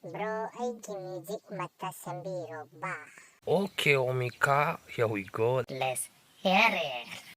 Bro, ay music mata sembiro, bah. Okay, Omika, here we go. Let's hear it.